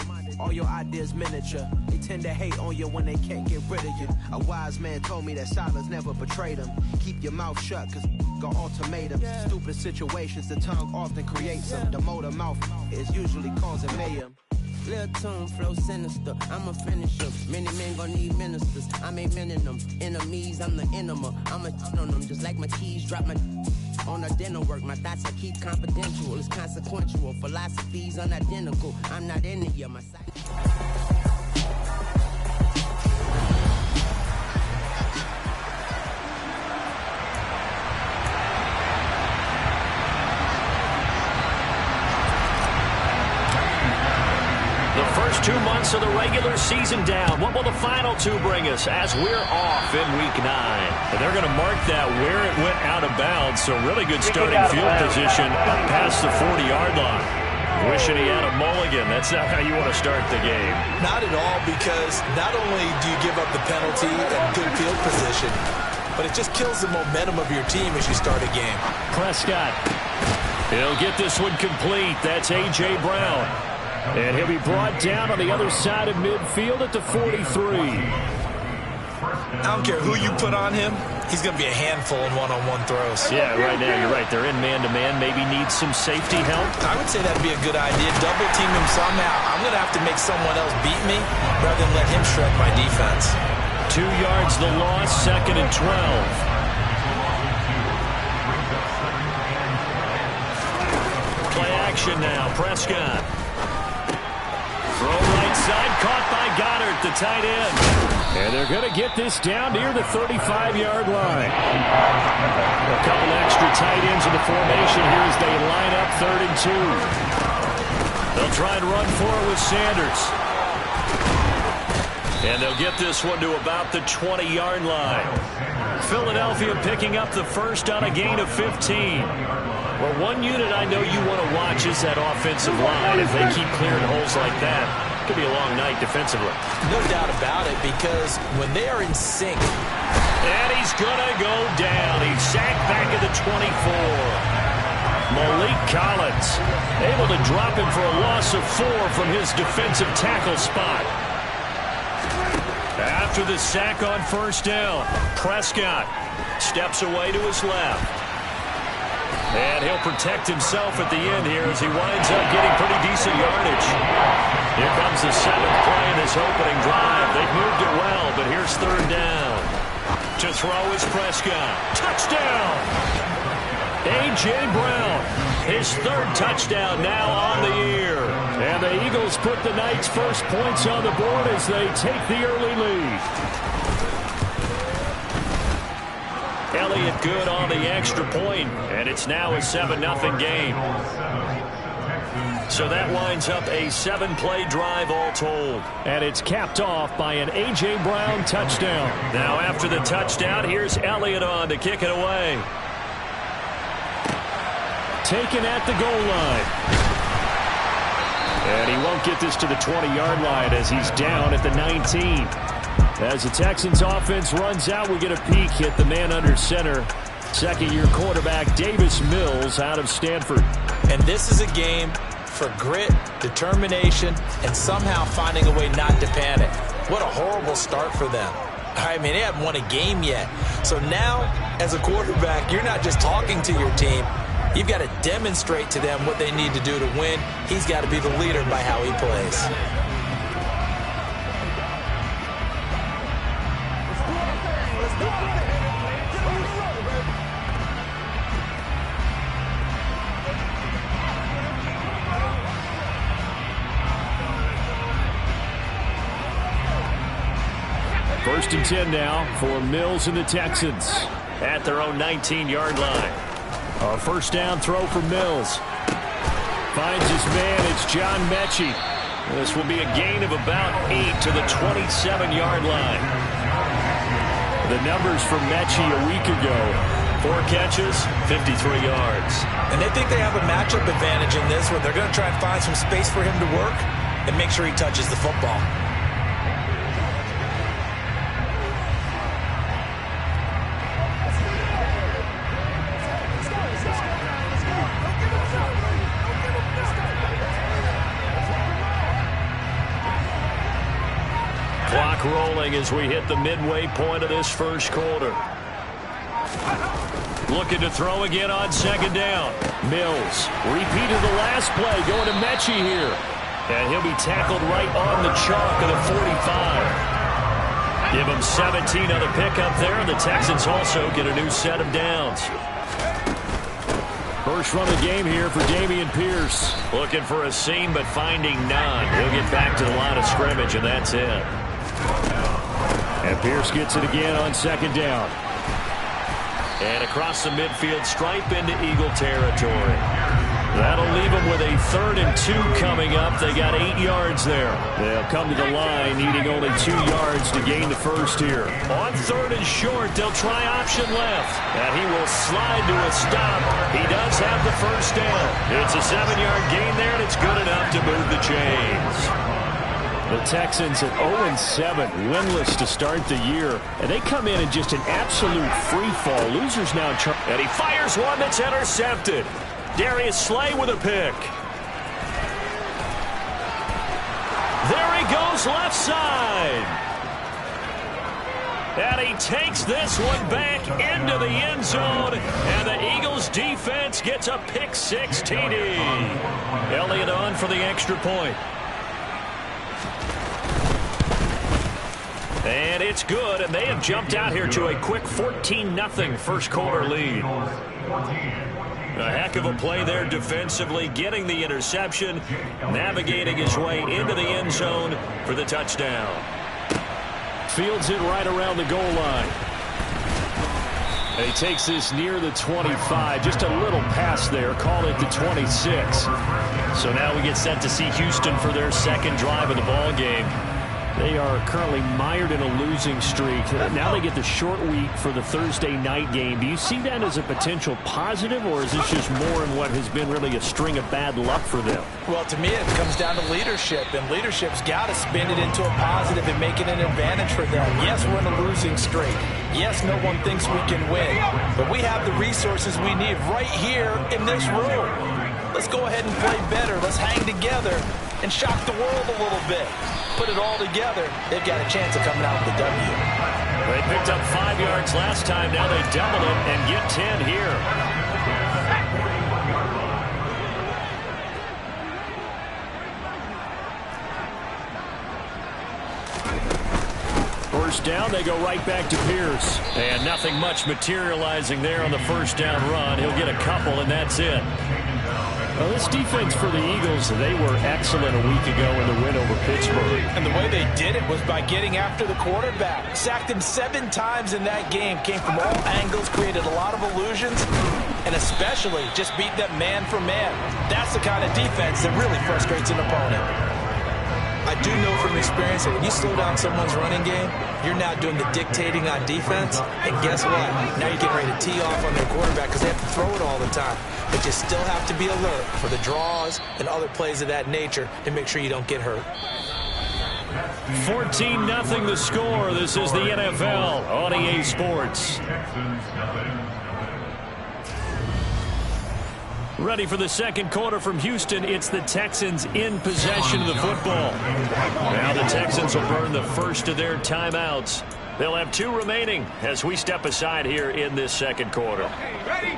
minded. All your ideas miniature. They tend to hate on you when they can't get rid of you. A wise man told me that silence never betrayed them. Keep your mouth shut, cause got ultimatums. Stupid situations, the tongue often creates them. The motor mouth is usually causing mayhem. Lil' tune, flow sinister, I'ma finish them. Many men gon' need ministers, I'm a men in them. Enemies, I'm the enema, I'm a on them. Just like my keys, drop my on the dinner work. My thoughts I keep confidential, it's consequential. Philosophies unidentical, I'm not in it yet, my side. First 2 months of the regular season down. What will the final two bring us as we're off in Week 9? And they're going to mark that where it went out of bounds, so really good starting field position past the 40-yard line. Wishing he had a mulligan. That's not how you want to start the game. Not at all, because not only do you give up the penalty and good field position, but it just kills the momentum of your team as you start a game. Prescott. He'll get this one complete. That's A.J. Brown. And he'll be brought down on the other side of midfield at the 43. I don't care who you put on him. He's going to be a handful in one-on-one throws. Yeah, right now you're right. They're in man-to-man. Maybe needs some safety help. I would say that'd be a good idea. Double team him somehow. I'm going to have to make someone else beat me rather than let him shred my defense. 2 yards the loss, 2nd and 12. Play action now. Prescott. Throw right side, caught by Goddard, the tight end. And they're going to get this down near the 35-yard line. A couple extra tight ends in the formation here as they line up 3rd and 2. They'll try and run for it with Sanders. And they'll get this one to about the 20-yard line. Philadelphia picking up the first on a gain of 15. Well, one unit I know you want to watch is that offensive line. If they keep clearing holes like that, it could be a long night defensively. No doubt about it, because when they are in sync. And he's going to go down. He's sacked back at the 24. Malik Collins able to drop him for a loss of 4 from his defensive tackle spot. After the sack on first down, Prescott steps away to his left. And he'll protect himself at the end here as he winds up getting pretty decent yardage. Here comes the 7th play in this opening drive. They've moved it well, but here's 3rd down. To throw is Prescott. Touchdown! A.J. Brown, his 3rd touchdown now on the year. And the Eagles put the Knights' first points on the board as they take the early lead. Elliott good on the extra point, and it's now a 7-0 game. So that winds up a 7-play drive all told. And it's capped off by an A.J. Brown touchdown. Now after the touchdown, here's Elliott on to kick it away. Taken at the goal line. And he won't get this to the 20-yard line as he's down at the 19. As the Texans offense runs out, we get a peek at the man under center. Second-year quarterback Davis Mills out of Stanford. And this is a game for grit, determination, and somehow finding a way not to panic. What a horrible start for them. I mean, they haven't won a game yet. So now, as a quarterback, you're not just talking to your team. You've got to demonstrate to them what they need to do to win. He's got to be the leader by how he plays. First and 10 now for Mills and the Texans at their own 19-yard line. A first down throw for Mills. Finds his man. It's John Mechie. This will be a gain of about 8 to the 27-yard line. The numbers for Mechie a week ago. 4 catches, 53 yards. And they think they have a matchup advantage in this where they're going to try and find some space for him to work and make sure he touches the football. clock rolling as we hit the midway point of this first quarter. Looking to throw again on second down. Mills repeated the last play, going to Mechie here. And he'll be tackled right on the chalk of the 45. Give him 17 on the pickup there, and the Texans also get a new set of downs. First run of the game here for Dameon Pierce. Looking for a seam, but finding none. He'll get back to the line of scrimmage, and that's it. And Pierce gets it again on second down. And across the midfield stripe into Eagle territory. That'll leave them with a 3rd and 2 coming up. They got 8 yards there. They'll come to the line needing only 2 yards to gain the first here. On 3rd and short, they'll try option left. And he will slide to a stop. He does have the first down. It's a 7-yard gain there, and it's good enough to move the chains. The Texans at 0-7, winless to start the year. And they come in just an absolute free fall. Losers now. And he fires one that's intercepted. Darius Slay with a pick. There he goes left side. And he takes this one back into the end zone. And the Eagles defense gets a pick 6 TD. Elliott on for the extra point. And it's good, and they have jumped out here to a quick 14-0 first quarter lead. A heck of a play there defensively, getting the interception, navigating his way into the end zone for the touchdown. Fields it right around the goal line. And he takes this near the 25, just a little pass there, call it the 26. So now we get set to see Houston for their second drive of the ball game. They are currently mired in a losing streak. Now they get the short week for the Thursday night game. Do you see that as a potential positive, or is this just more in what has been really a string of bad luck for them? Well, to me, it comes down to leadership, and leadership's got to spin it into a positive and make it an advantage for them. Yes, we're in a losing streak. Yes, no one thinks we can win, but we have the resources we need right here in this room. Let's go ahead and play better. Let's hang together and shock the world a little bit. Put it all together, they've got a chance of coming out with the W. They picked up 5 yards last time. Now they double it and get 10 here. First down, they go right back to Pierce. And nothing much materializing there on the first down run. He'll get a couple, and that's it. Well, this defense for the Eagles, they were excellent a week ago in the win over Pittsburgh. And the way they did it was by getting after the quarterback. Sacked him 7 times in that game. Came from all angles, created a lot of illusions, and especially just beat them man for man. That's the kind of defense that really frustrates an opponent. I do know from experience that when you slow down someone's running game, you're now doing the dictating on defense. And guess what? Now you're getting ready to tee off on their quarterback because they have to throw it all the time. But you still have to be alert for the draws and other plays of that nature to make sure you don't get hurt. 14-0 the score. This is the NFL on EA Sports. Ready for the second quarter from Houston. It's the Texans in possession of the football. Now the Texans will burn the first of their timeouts. They'll have 2 remaining as we step aside here in this second quarter. Ready?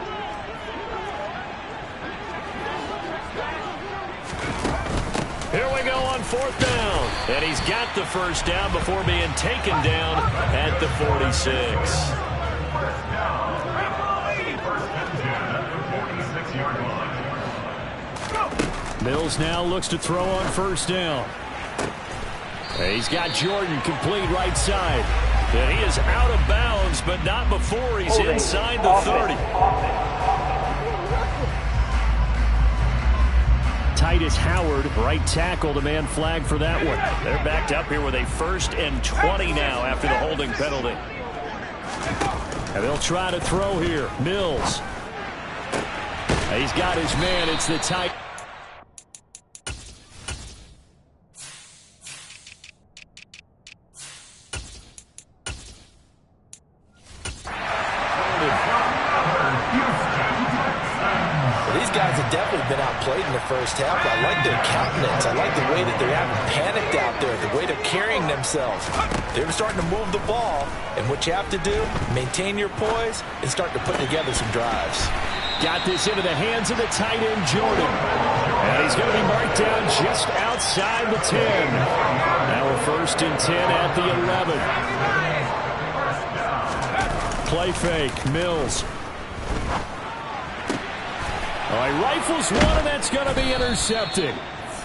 Here we go on 4th down. And he's got the first down before being taken down at the 46. Mills now looks to throw on first down. He's got Jordan complete right side. And he is out of bounds, but not before he's inside the 30. Titus Howard, right tackle, the man flagged for that one. They're backed up here with a 1st and 20 now after the holding penalty. And they'll try to throw here. Mills. He's got his man. It's the tight. first half. I like their countenance. I like the way that they haven't panicked out there, the way they're carrying themselves. They're starting to move the ball, and what you have to do, maintain your poise and start to put together some drives. Got this into the hands of the tight end, Jordan. And he's going to be marked down just outside the 10. Now we're 1st and 10 at the 11. Play fake, Mills. Oh, he rifles one, and that's going to be intercepted.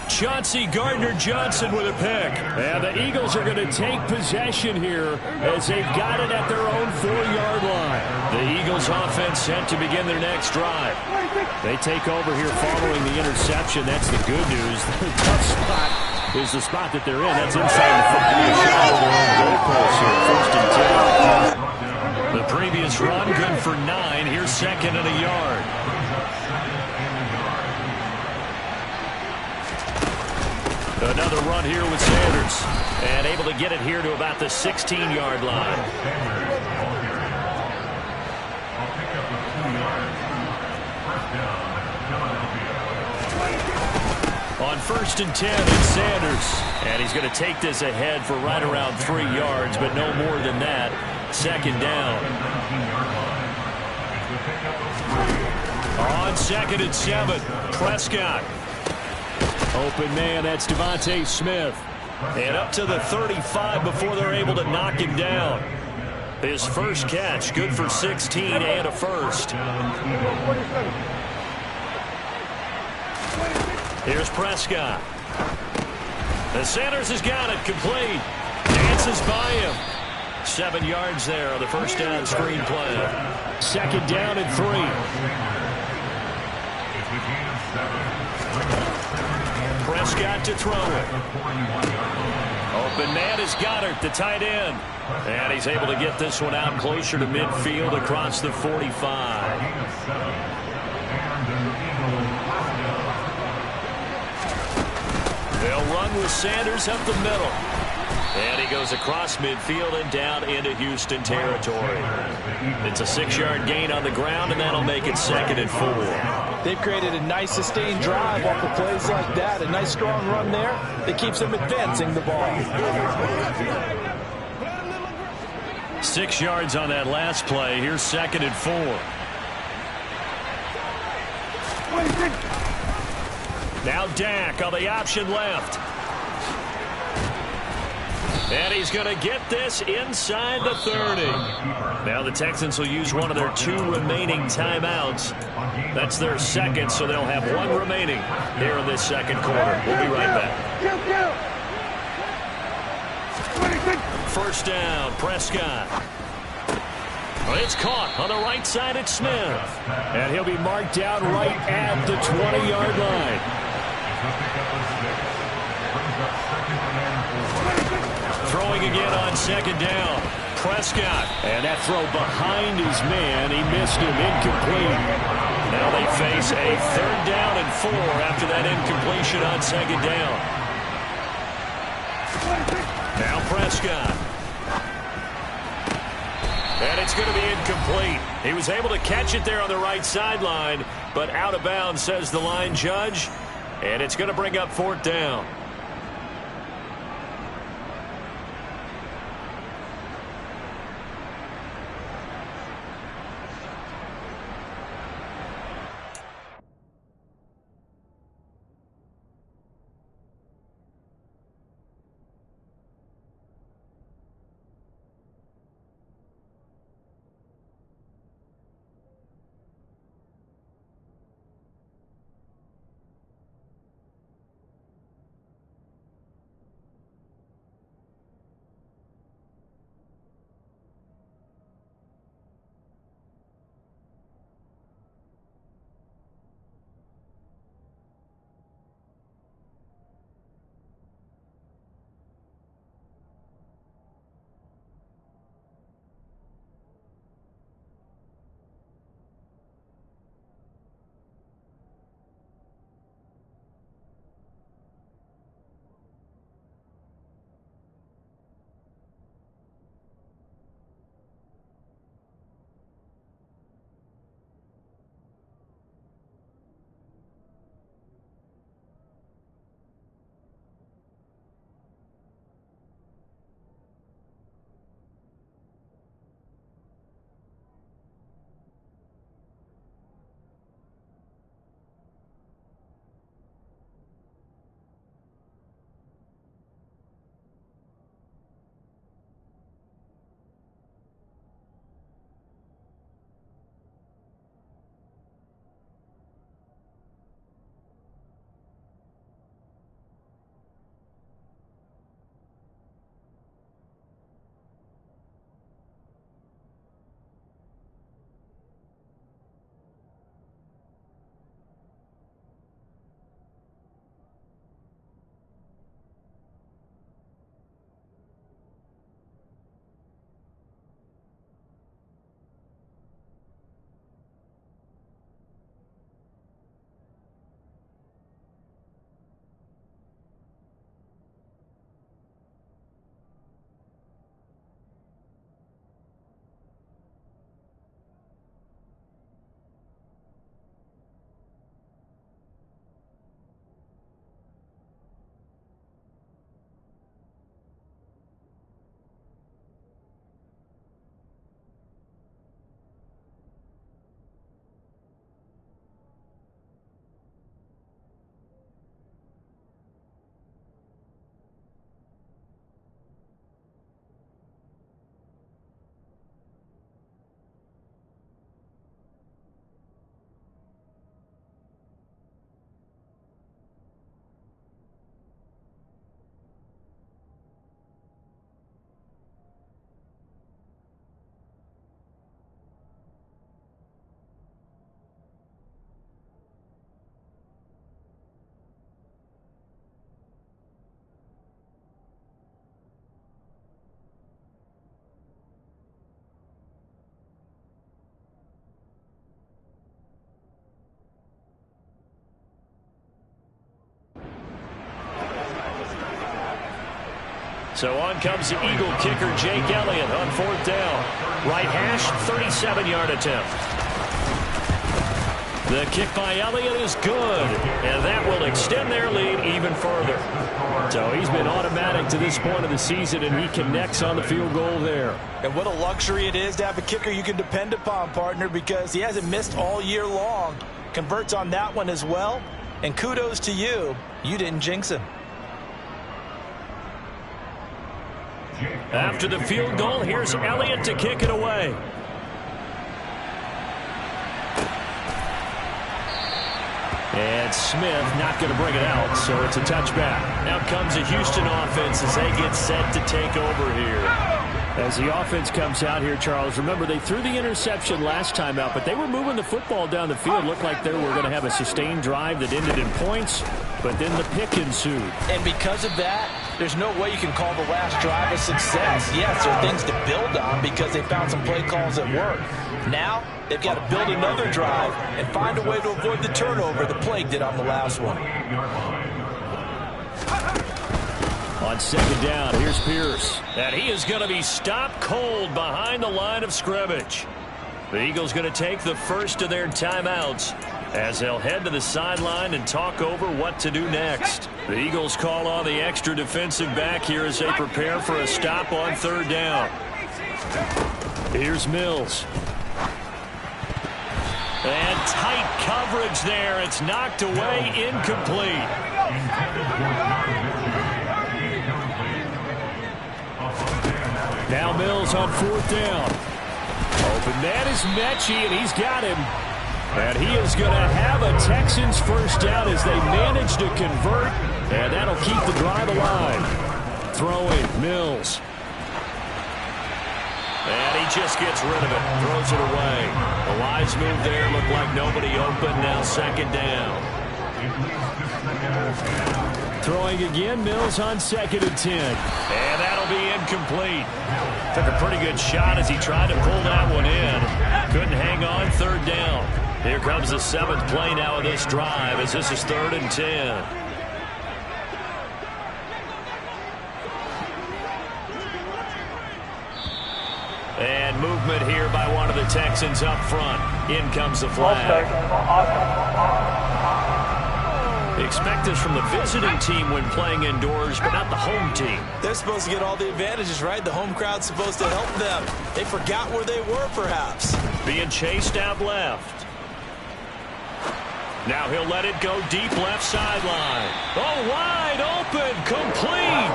Chauncey Gardner-Johnson with a pick. And the Eagles are going to take possession here as they've got it at their own 4-yard line. The Eagles offense set to begin their next drive. They take over here following the interception. That's the good news. The tough spot is the spot that they're in. That's inside the 50-yard goalpost here, 1st and 10. The previous run, good for 9. Here's 2nd and a yard. Another run here with Sanders. And able to get it here to about the 16-yard line. On 1st and 10, it's Sanders. And he's going to take this ahead for right around 3 yards, but no more than that. 2nd down. On 2nd and 7, Prescott. Open man, that's Devontae Smith. And up to the 35 before they're able to knock him down. His first catch, good for 16 and a first. Here's Prescott. The Sanders has got it, complete. Dances by him. 7 yards there on the first down screen play. 2nd down and 3. Prescott to throw it. Open man is Goddard, the tight end. And he's able to get this one out closer to midfield across the 45. They'll run with Sanders up the middle. And he goes across midfield and down into Houston territory. It's a 6-yard gain on the ground, and that'll make it 2nd and 4. They've created a nice sustained drive off of plays like that. A nice strong run there that keeps them advancing the ball. 6 yards on that last play. Here's 2nd and 4. Now Dak on the option left. And he's going to get this inside the 30. Now the Texans will use one of their 2 remaining timeouts. That's their 2nd, so they'll have 1 remaining here in this 2nd quarter. We'll be right back. 1st down, Prescott. It's caught on the right side at Smith. And he'll be marked down right at the 20-yard line. Throwing again on 2nd down. Prescott. And that throw behind his man. He missed him. Incomplete. Now they face a 3rd down and 4 after that incompletion on 2nd down. Now Prescott. And it's going to be incomplete. He was able to catch it there on the right sideline, but out of bounds, says the line judge. And it's going to bring up 4th down. So on comes the Eagle kicker, Jake Elliott, on 4th down. Right hash, 37-yard attempt. The kick by Elliott is good, and that will extend their lead even further. So he's been automatic to this point of the season, and he connects on the field goal there. And what a luxury it is to have a kicker you can depend upon, partner, because he hasn't missed all year long. Converts on that one as well, and kudos to you. You didn't jinx him. After the field goal, here's Elliott to kick it away. And Smith not going to bring it out, so it's a touchback. Now comes the Houston offense as they get set to take over here. As the offense comes out here, Charles, remember they threw the interception last time out, but they were moving the football down the field. Looked like they were going to have a sustained drive that ended in points, but then the pick ensued. And because of that, there's no way you can call the last drive a success. Yes, there are things to build on because they found some play calls that work. Now, they've got to build another drive and find a way to avoid the turnover the Plague did on the last one. On 2nd down, here's Pierce. And he is going to be stopped cold behind the line of scrimmage. The Eagles going to take the first of their timeouts as they'll head to the sideline and talk over what to do next. The Eagles call on the extra defensive back here as they prepare for a stop on 3rd down. Here's Mills. And tight coverage there. It's knocked away, incomplete. Now Mills on 4th down. Open man is Mechie, and he's got him. And he is going to have a Texans first down as they manage to convert, and that'll keep the drive alive. Throwing, Mills. And he just gets rid of it, throws it away. A wise move there, looked like nobody open, now 2nd down. Throwing again, Mills on 2nd and 10. And that'll be incomplete. Took a pretty good shot as he tried to pull that one in. Couldn't hang on, 3rd down. Here comes the 7th play now of this drive as this is 3rd and 10. And movement here by one of the Texans up front. In comes the flag. Expect this from the visiting team when playing indoors, but not the home team. They're supposed to get all the advantages, right? The home crowd's supposed to help them. They forgot where they were, perhaps. Being chased out left. Now he'll let it go deep left sideline. Oh, wide open, complete.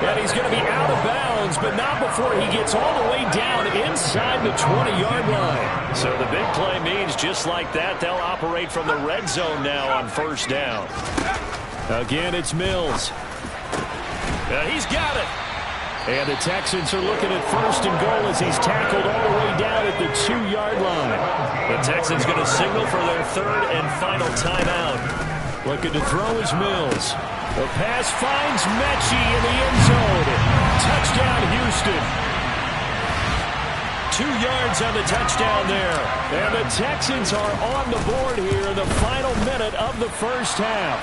And he's going to be out of bounds, but not before he gets all the way down inside the 20-yard line. So the big play means just like that, they'll operate from the red zone now on 1st down. Again, it's Mills. He's got it. And the Texans are looking at 1st and goal as he's tackled all the way down at the 2-yard line. The Texans going to signal for their 3rd and final timeout. Looking to throw is Mills. The pass finds Mechie in the end zone. Touchdown, Houston. 2 yards on the touchdown there. And the Texans are on the board here in the final minute of the 1st half.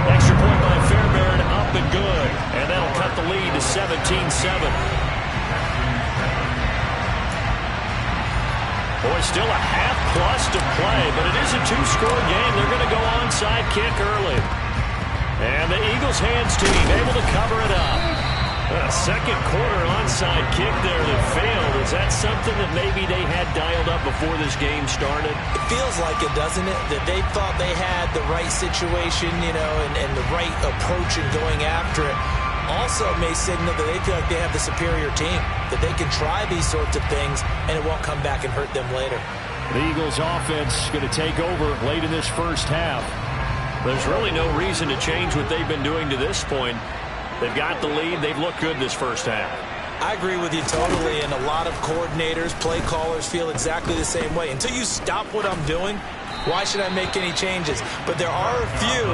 Extra point by Fairbairn, up and good. And that'll cut the lead to 17-7. Boy, still a half plus to play, but it is a 2-score game. They're going to go onside kick early. And the Eagles hands team able to cover it up. A 2nd quarter onside kick there that failed. Is that something that maybe they had dialed up before this game started? It feels like it, doesn't it? That they thought they had the right situation, you know, and the right approach in going after it. Also may signal that they feel like they have the superior team, that they can try these sorts of things, and it won't come back and hurt them later. The Eagles offense going to take over late in this 1st half. There's really no reason to change what they've been doing to this point. They've got the lead. They've looked good this 1st half. I agree with you totally, and a lot of coordinators, play callers feel exactly the same way. Until you stop what I'm doing, why should I make any changes? But there are a few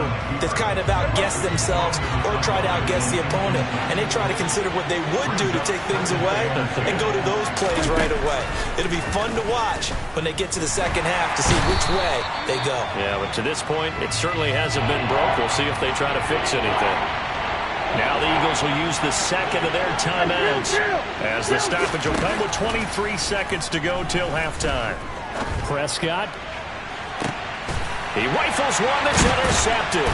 that kind of outguess themselves or try to outguess the opponent, and they try to consider what they would do to take things away and go to those plays right away. It'll be fun to watch when they get to the 2nd half to see which way they go. Yeah, but to this point, it certainly hasn't been broke. We'll see if they try to fix anything. Now the Eagles will use the second of their timeouts as the stoppage will come with 23 seconds to go till halftime. Prescott. He rifles one that's intercepted.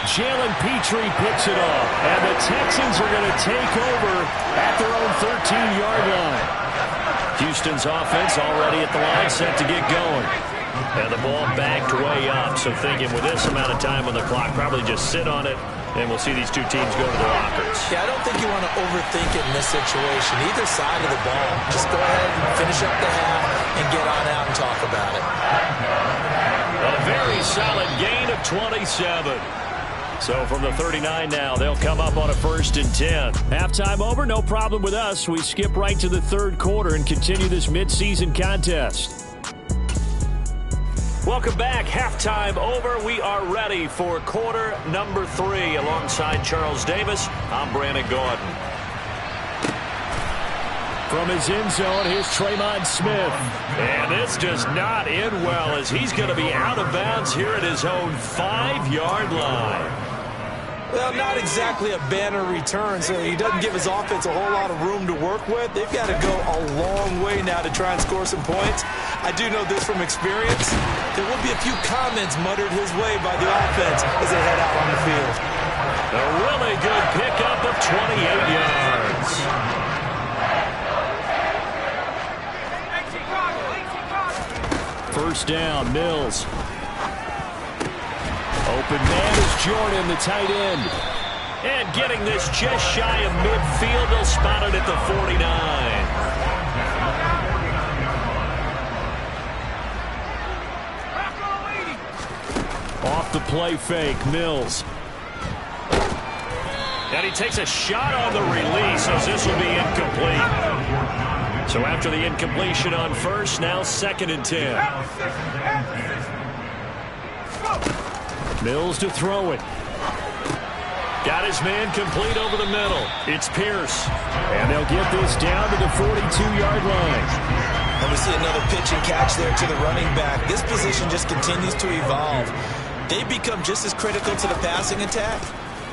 Jalen Petrie picks it off, and the Texans are going to take over at their own 13-yard line. Houston's offense already at the line, set to get going. And the ball backed way up, so thinking with this amount of time on the clock, probably just sit on it, and we'll see these two teams go to the lockers. Yeah, I don't think you want to overthink it in this situation. Either side of the ball, just go ahead and finish up the half and get on out and talk about it. A very solid gain of 27. So from the 39 now, they'll come up on a 1st and 10. Halftime over, no problem with us. We skip right to the third quarter and continue this midseason contest. Welcome back. Halftime over. We are ready for quarter number 3. Alongside Charles Davis, I'm Brandon Gordon. From his end zone, here's Tremont Smith. And this does not end well as he's going to be out of bounds here at his own 5-yard line. Well, not exactly a banner return, so he doesn't give his offense a whole lot of room to work with. They've got to go a long way now to try and score some points. I do know this from experience. There will be a few comments muttered his way by the offense as they head out on the field. A really good pickup of 28 yards. First down, Mills. Open man is Jordan, the tight end. And getting this just shy of midfield, they'll spot it at the 49. Off the play fake, Mills. And he takes a shot on the release, as this will be incomplete. So after the incompletion on first, now 2nd and 10. Mills to throw it. Got his man complete over the middle. It's Pierce. And they'll get this down to the 42-yard line. And we see another pitch and catch there to the running back. This position just continues to evolve. They become just as critical to the passing attack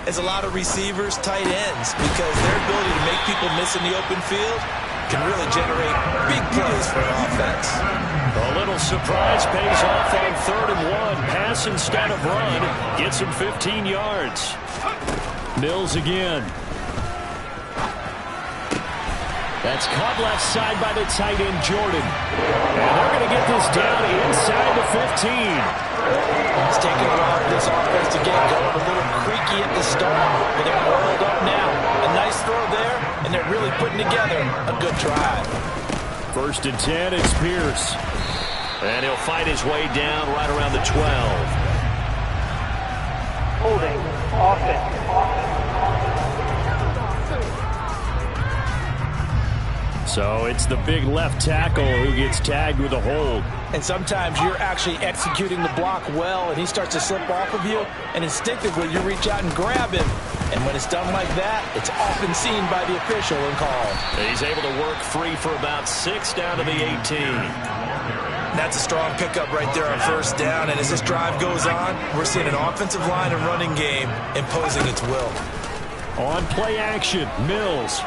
as a lot of receivers, tight ends, because their ability to make people miss in the open field can really generate big plays for an offense. A little surprise pays off on 3rd and 1. Pass instead of run. Gets him 15 yards. Mills again. That's caught left side by the tight end, Jordan. And they're going to get this down inside the 15. It's taken a while for this offense to get going. A little creaky at the start, but they're oiled up now. A nice throw there, and they're really putting together a good drive. 1st and 10, it's Pierce. And he'll fight his way down right around the 12. Holding, offense. So it's the big left tackle who gets tagged with a hold. And sometimes you're actually executing the block well, and he starts to slip off of you, and instinctively you reach out and grab him. And when it's done like that, it's often seen by the official and called. He's able to work free for about 6 down to the 18. That's a strong pickup right there on 1st down, and as this drive goes on, we're seeing an offensive line and running game imposing its will. On play action, Mills.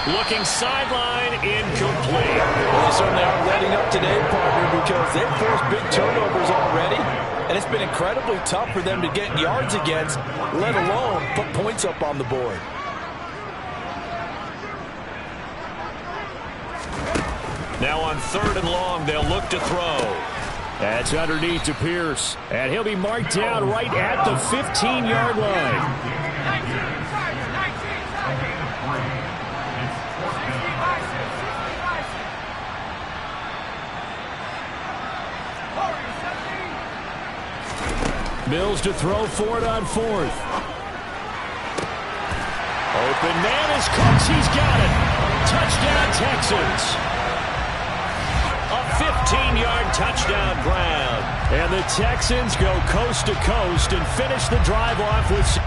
Looking sideline, incomplete. Well, they certainly aren't letting up today, partner, because they've forced big turnovers already, and it's been incredibly tough for them to get yards against, let alone put points up on the board. Now on 3rd and long, they'll look to throw. That's underneath to Pierce, and he'll be marked down right at the 15-yard line. Mills to throw for it on 4th. Open man is Cooks. He's got it. Touchdown, Texans. A 15-yard touchdown Brown. And the Texans go coast to coast and finish the drive off with...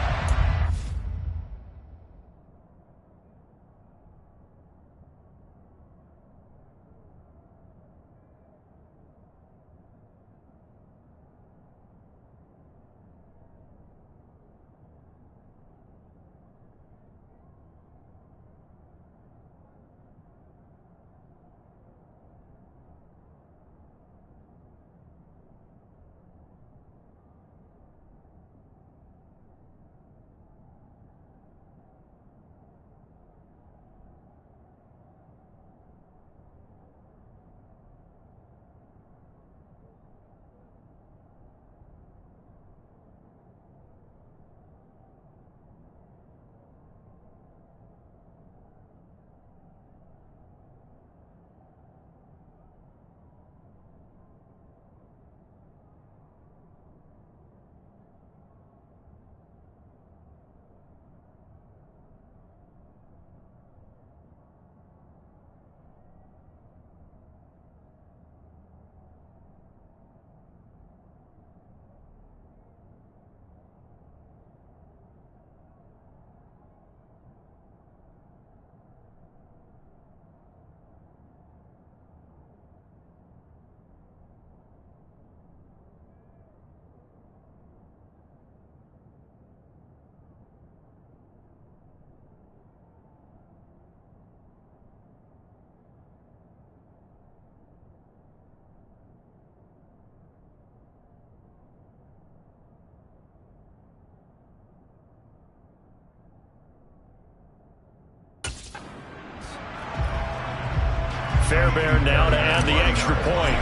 Fairbairn now to add the extra point.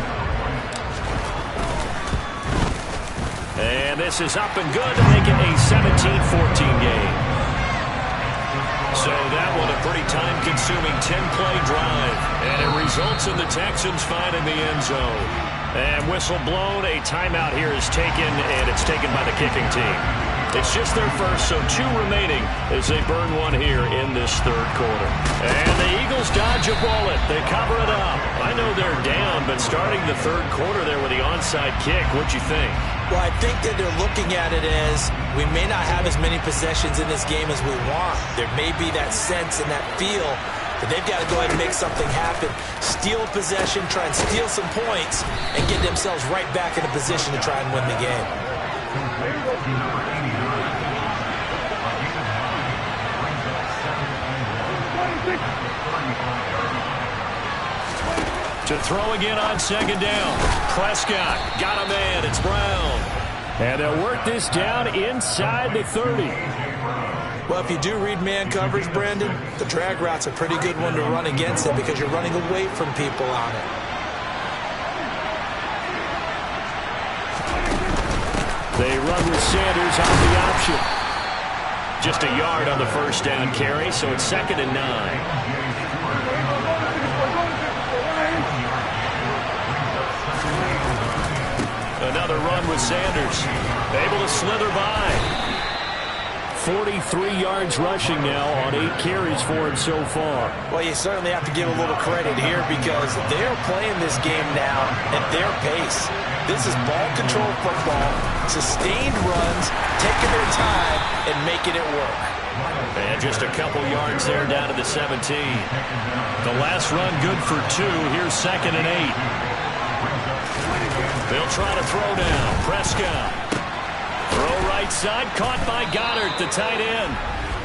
And this is up and good to make it a 17-14 game. So that was a pretty time-consuming 10-play drive. And it results in the Texans finding the end zone. And whistle blown, a timeout here is taken, and it's taken by the kicking team. It's just their first, so 2 remaining as they burn one here in this third quarter. And the Eagles dodge a bullet. They cover it up. I know they're down, but starting the third quarter there with the onside kick, what'd you think? Well, I think that they're looking at it as we may not have as many possessions in this game as we want. There may be that sense and that feel that they've got to go ahead and make something happen. Steal possession, try and steal some points, and get themselves right back in a position to try and win the game. To throw again on second down. Prescott got a man. It's Brown. And they'll work this down inside the 30. Well, if you do read man coverage, Brandon, the drag route's a pretty good one to run against it because you're running away from people on it. They run with Sanders on the option. Just a yard on the first down carry, so it's 2nd and 9. Another run with Sanders. Able to slither by. 43 yards rushing now on 8 carries for him so far. Well, you certainly have to give a little credit here because they're playing this game now at their pace. This is ball control football, sustained runs, taking their time and making it work. And just a couple yards there down to the 17. The last run good for 2. Here's 2nd and 8. They'll try to throw down. Prescott. Throw right side. Caught by Goddard, the tight end.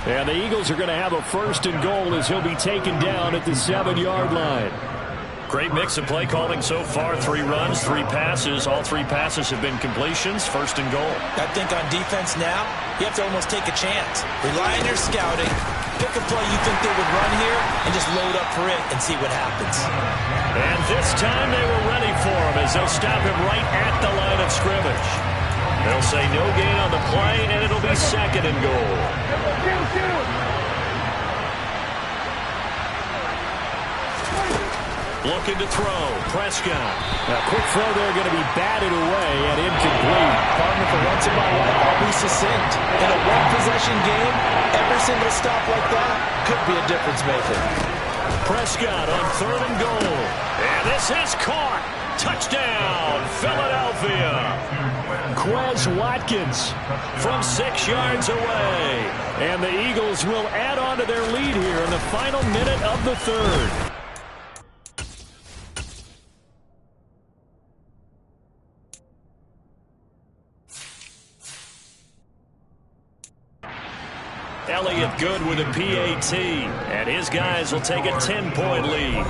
And the Eagles are going to have a 1st and goal as he'll be taken down at the 7-yard line. Great mix of play calling so far. 3 runs, 3 passes. All 3 passes have been completions. 1st and goal. I think on defense now, you have to almost take a chance. Rely on your scouting. Pick a play you think they would run here and just load up for it and see what happens. And this time they were ready for him as they'll stop him right at the line of scrimmage. They'll say no gain on the play, and it'll be 2nd and goal. Looking to throw. Prescott. A quick throw there going to be batted away and incomplete. Partner, for once in my life, I'll be succinct. In a one-possession game, every single stop like that could be a difference maker. Prescott on 3rd and goal. And this is caught. Touchdown, Philadelphia. Quez Watkins from 6 yards away. And the Eagles will add on to their lead here in the final minute of the 3rd. Elliott good with a PAT, and his guys will take a 10-point lead.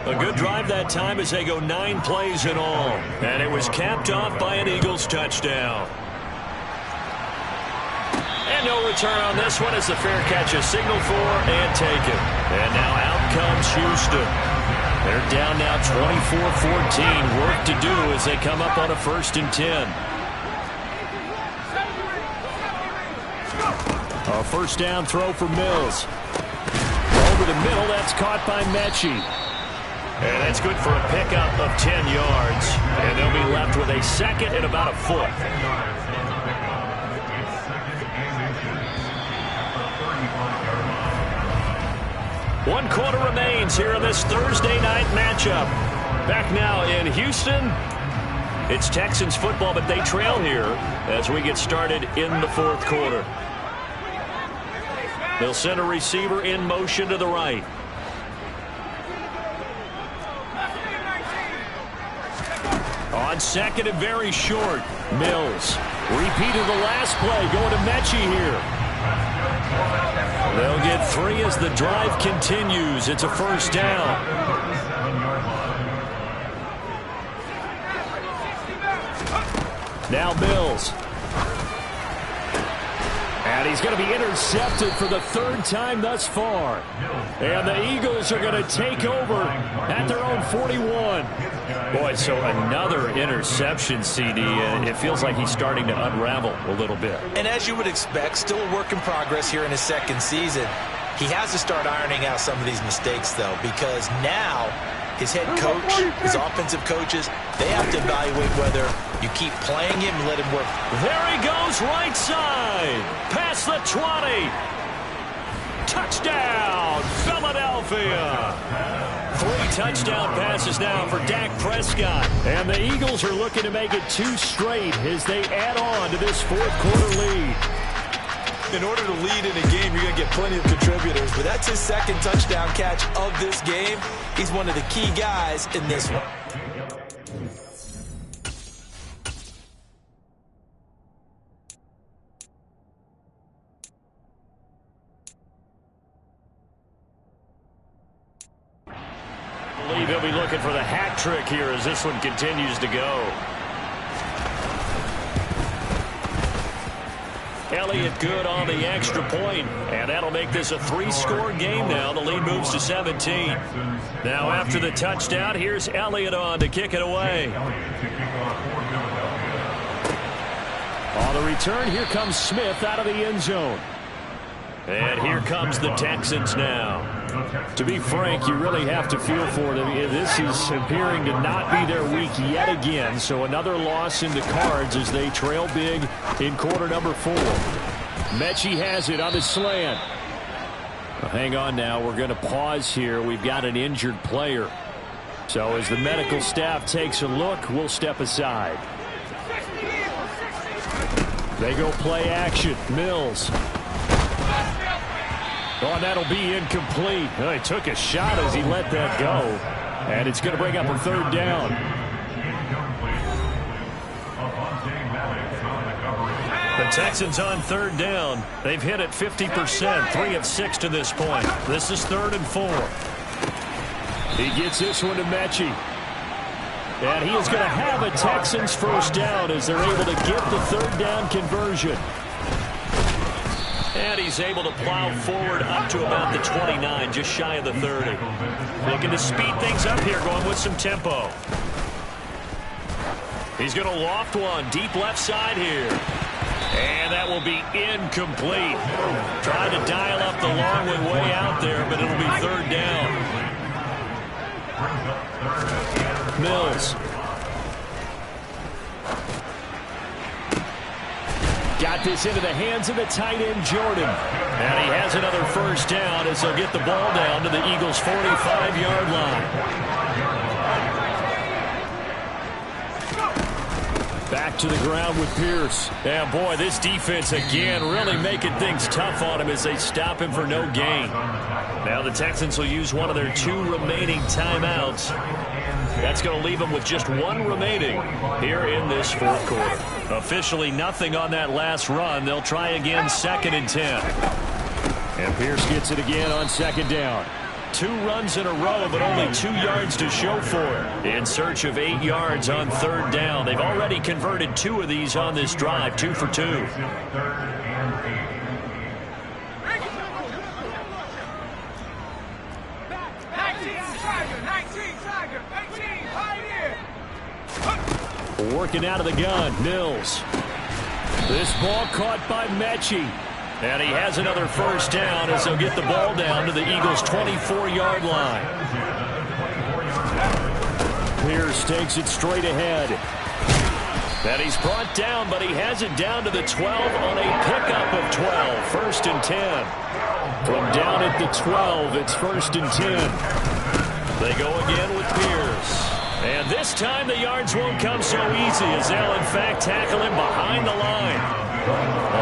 A good drive that time as they go 9 plays in all, and it was capped off by an Eagles touchdown. And no return on this one as the fair catch is signaled for and taken. And now out comes Houston. They're down now 24-14. Work to do as they come up on a 1st and 10. A 1st down throw for Mills. Over the middle, that's caught by Mechie. And that's good for a pickup of 10 yards. And they'll be left with a 2nd and about a foot. One quarter remains here in this Thursday night matchup. Back now in Houston. It's Texans football, but they trail here as we get started in the 4th quarter. They'll send a receiver in motion to the right. On 2nd and very short, Mills. Repeat of the last play, going to Mechie here. They'll get 3 as the drive continues. It's a 1st down. Now Mills. And And he's going to be intercepted for the third time thus far. And the Eagles are going to take over at their own 41. Boy, so another interception, CD. It feels like he's starting to unravel a little bit. And as you would expect, still a work in progress here in his second season. He has to start ironing out some of these mistakes, though, because now his head coach, his offensive coaches, they have to evaluate whether you keep playing him and let him work. There he goes, right side. Past the 20. Touchdown, Philadelphia. 3 touchdown passes now for Dak Prescott. And the Eagles are looking to make it 2 straight as they add on to this fourth-quarter lead. In order to lead in a game, you're going to get plenty of contributors, but that's his second touchdown catch of this game. He's one of the key guys in this one. I believe he'll be looking for the hat trick here as this one continues to go. Elliott good on the extra point, and that'll make this a 3-score game now. The lead moves to 17. Now after the touchdown, here's Elliott on to kick it away. On the return, here comes Smith out of the end zone. And here comes the Texans now. To be frank, you really have to feel for them. This is appearing to not be their week yet again. So another loss in the cards as they trail big in quarter number 4. Mechie has it on the slant. Well, hang on now. We're going to pause here. We've got an injured player. So as the medical staff takes a look, we'll step aside. They go play action. Mills. Oh, and that'll be incomplete. Oh, he took a shot as he let that go. And it's going to bring up a third down. The Texans on third down. They've hit it 50%, 3 of 6 to this point. This is 3rd and 4. He gets this one to Mechie. And he is going to have a Texans first down as they're able to get the third down conversion. And he's able to plow forward up to about the 29, just shy of the 30. Looking to speed things up here, going with some tempo. He's going to loft one, deep left side here. And that will be incomplete. Trying to dial up the long way out there, but it'll be third down. Mills. Got this into the hands of the tight end, Jordan. And he has another first down as they'll get the ball down to the Eagles' 45-yard line. Back to the ground with Pierce. And boy, this defense again really making things tough on him as they stop him for no gain. Now the Texans will use one of their 2 remaining timeouts. That's going to leave them with just 1 remaining here in this fourth quarter. Officially nothing on that last run. They'll try again 2nd and 10. And Pierce gets it again on 2nd down. 2 runs in a row, but only 2 yards to show for it. In search of 8 yards on third down. They've already converted 2 of these on this drive, 2 for 2. Working out of the gun, Mills. This ball caught by Mechie. And he has another first down as they'll get the ball down to the Eagles' 24-yard line. Pierce takes it straight ahead. And he's brought down, but he has it down to the 12 on a pickup of 12. 1st and 10. From down at the 12, it's 1st and 10. They go again with Pierce. And this time the yards won't come so easy as they'll, in fact, tackle him behind the line.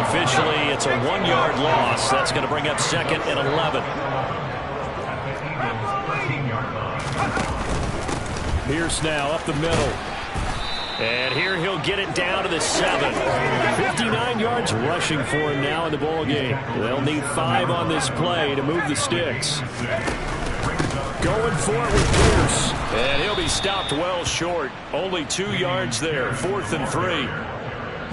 Officially, it's a 1-yard loss. That's going to bring up 2nd and 11. Pierce now up the middle. And here he'll get it down to the 7. 59 yards rushing for him now in the ball game. They'll need 5 on this play to move the sticks. Going for it with Pierce. And he'll be stopped well short. Only 2 yards there. 4th and 3.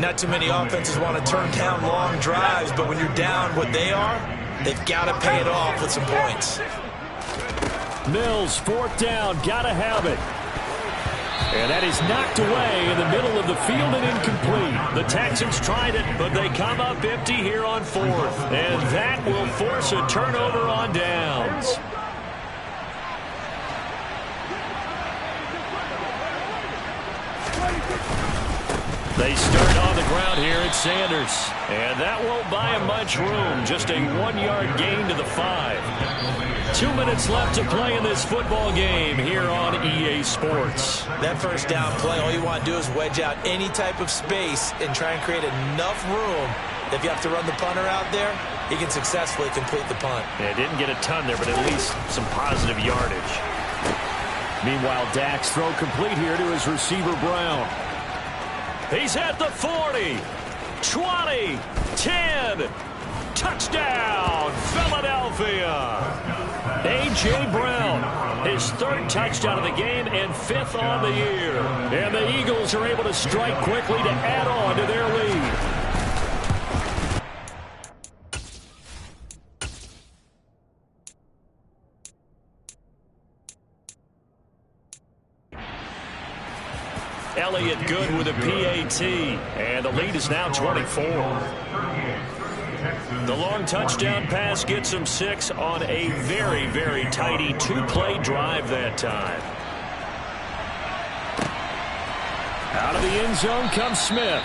Not too many offenses want to turn down long drives, but when you're down what they are, they've got to pay it off with some points. Mills, fourth down, got to have it. And that is knocked away in the middle of the field and incomplete. The Texans tried it, but they come up empty here on fourth. And that will force a turnover on downs. They start on the ground here at Sanders. And that won't buy him much room. Just a 1-yard gain to the 5. 2 minutes left to play in this football game here on EA Sports. That first down play, all you want to do is wedge out any type of space and try and create enough room. If you have to run the punter out there, he can successfully complete the punt. Yeah, didn't get a ton there, but at least some positive yardage. Meanwhile, Dak's throw complete here to his receiver, Brown. He's at the 40, 20, 10. Touchdown, Philadelphia. A.J. Brown, his third touchdown of the game and 5th on the year. And the Eagles are able to strike quickly to add on to their lead. Elliott good with a PAT, and the lead is now 24. The long touchdown pass gets him 6 on a very, very tidy 2-play drive that time. Out of the end zone comes Smith.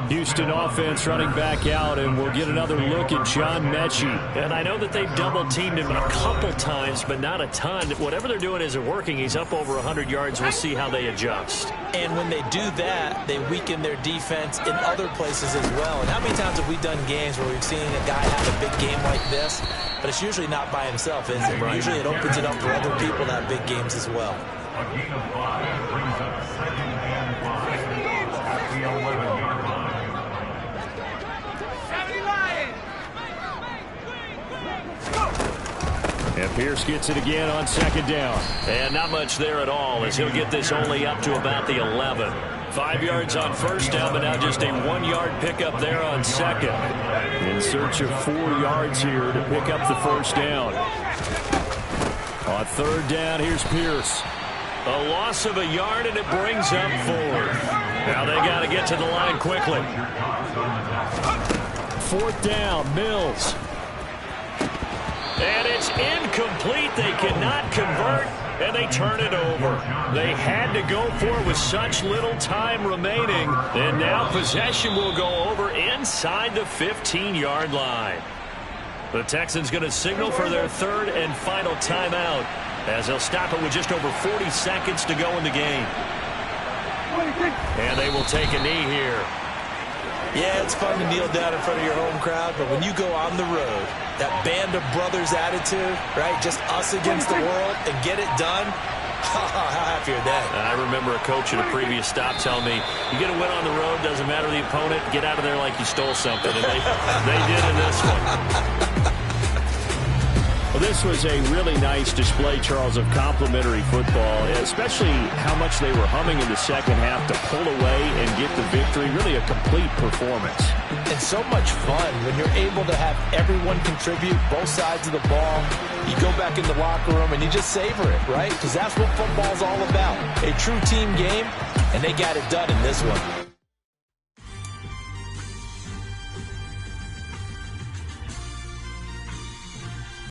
Houston offense running back out, and we'll get another look at John Mechie. And I know that they've double-teamed him a couple times, but not a ton. Whatever they're doing isn't working. He's up over 100 yards. We'll see how they adjust. And when they do that, they weaken their defense in other places as well. And how many times have we done games where we've seen a guy have a big game like this? But it's usually not by himself, is it? Right. Usually it opens it up for other people to have big games as well. A gain of 5 brings up second and 5 at the 11-yard line. And Pierce gets it again on second down. And not much there at all, as he'll get this only up to about the 11. 5 yards on first down, but now just a 1-yard pickup there on second. In search of 4 yards here to pick up the first down. On third down, here's Pierce. A loss of a yard, and it brings up 4. Now they got to get to the line quickly. Fourth down, Mills. And it's incomplete. They cannot convert, and they turn it over. They had to go for it with such little time remaining. And now possession will go over inside the 15-yard line. The Texans going to signal for their third and final timeout, as they'll stop it with just over 40 seconds to go in the game. And they will take a knee here. Yeah, it's fun to kneel down in front of your home crowd, but when you go on the road, that band of brothers attitude, right, just us against the world, and get it done, how happy are they? I remember a coach at a previous stop telling me, you get a win on the road, doesn't matter the opponent, get out of there like you stole something, and they did in this one. Well, this was a really nice display, Charles, of complimentary football, especially how much they were humming in the second half to pull away and get the victory. Really a complete performance. And so much fun when you're able to have everyone contribute, both sides of the ball. You go back in the locker room and you just savor it, right? Because that's what football's all about. A true team game, and they got it done in this one.